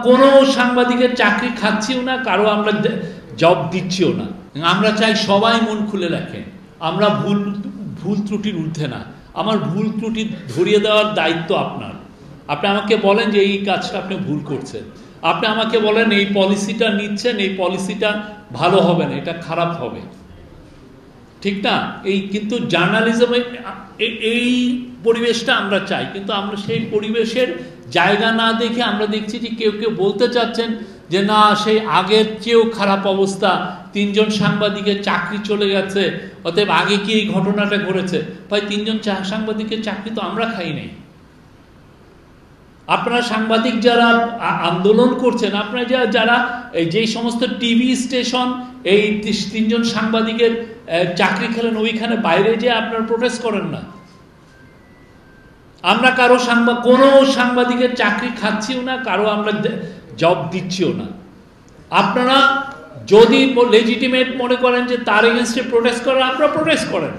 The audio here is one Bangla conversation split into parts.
কোনো সাংবাদিকের চাকরি খাচ্ছিও না, কারো আমরা জব দিচ্ছিও না। আমরা চাই সবাই মন খুলে রাখেন। আমরা ভুল ত্রুটির ঊর্ধ্বে না। আমার ভুল ত্রুটি ধরিয়ে দেওয়ার দায়িত্ব আপনার। আপনি আমাকে বলেন যে এই কাজটা আপনি ভুল করছেন, আপনি আমাকে বলেন এই পলিসিটা নিচ্ছেন, এই পলিসিটা ভালো হবে না, এটা খারাপ হবে, ঠিক না? কিন্তু জার্নালিজমে এই পরিবেশটা আমরা চাই, কিন্তু আমরা সেই পরিবেশের জায়গা না দেখে আমরা দেখছি যে কেউ কেউ বলতে চাচ্ছেন যে না, সেই আগের চেয়েও খারাপ অবস্থা, 3 জন সাংবাদিকের চাকরি চলে গেছে, অতএব আগে কি এই ঘটনাটা ঘটেছে? ভাই, 3 জন সাংবাদিকের চাকরি তো আমরা খাই নাই। আপনারা সাংবাদিক যারা আন্দোলন করছেন, আপনারা যারা যেই সমস্ত টিভি স্টেশন এই 3 জন সাংবাদিকের চাকরি খেলেন, ওইখানে বাইরে যে আপনারা প্রোটেস্ট করেন না। আমরা কোনো সাংবাদিকের চাকরি খাচ্ছিও না, কারো আমরা জব দিচ্ছিও না। আপনারা যদি লেজিটিমেট মনে করেন যে তার এগেনস্টে প্রোটেস্ট করেন, আপনারা প্রোটেস্ট করেন,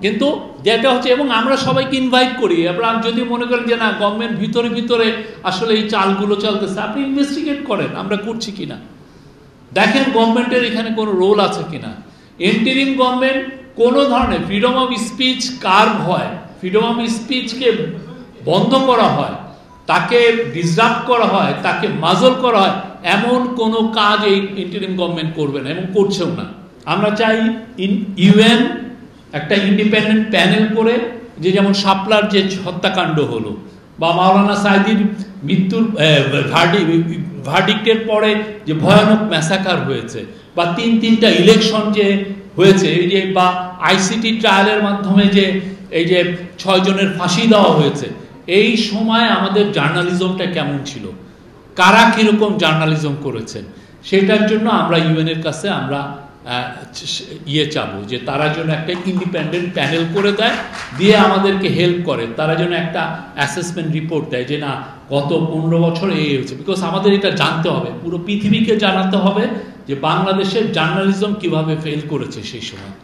কিন্তু যেটা হচ্ছে, এবং আমরা সবাইকে ইনভাইট করি, আপনারা যদি মনে করেন যে না, গভর্নমেন্ট ভিতরে আসলে এই চালগুলো চলতেছে, আপনি ইনভেস্টিগেট করেন আমরা করছি কিনা, দেখেন গভর্নমেন্টের এখানে কোনো রোল আছে কিনা। ইন্টারিম গভর্নমেন্ট কোনো ধরনের ফ্রিডম অফ স্পিচ কার্ভ হয়, ফ্রিডম অফ স্পিচকে বন্ধ করা হয়, তাকে ডিসরাপ্ট করা হয়, তাকে মাজল করা হয়, এমন কোনো কাজ এই ইন্টারিম গভর্নমেন্ট করবে না এবং করছেও না। আমরা চাই ইউএন একটা ইন্ডিপেন্ডেন্ট প্যানেল করে, যেমন শাপলার যে হত্যাকাণ্ড হলো, বা মাওলানা সাঈদীর মৃত্যুর ভার্ডিক্টের পরে যে ভয়ানক ম্যাসাকার হয়েছে, বা 3টা ইলেকশন যে হয়েছে, এই যে বা আইসিটি ট্রায়ালের মাধ্যমে যে এই যে 6 জনের ফাঁসি দেওয়া হয়েছে, এই সময় আমাদের জার্নালিজমটা কেমন ছিল, কারা কিরকম জার্নালিজম করেছেন, সেটার জন্য আমরা ইউএনের কাছে আমরা চাবো যে তারা যেন একটা ইন্ডিপেন্ডেন্ট প্যানেল করে দেয়, দিয়ে আমাদেরকে হেল্প করে, তারা যেন একটা অ্যাসেসমেন্ট রিপোর্ট দেয় যে না, গত 15 বছর এই হয়েছে। বিকজ আমাদের এটা জানতে হবে, পুরো পৃথিবীকে জানাতে হবে যে বাংলাদেশের জার্নালিজম কিভাবে ফেল করেছে সেই সময়।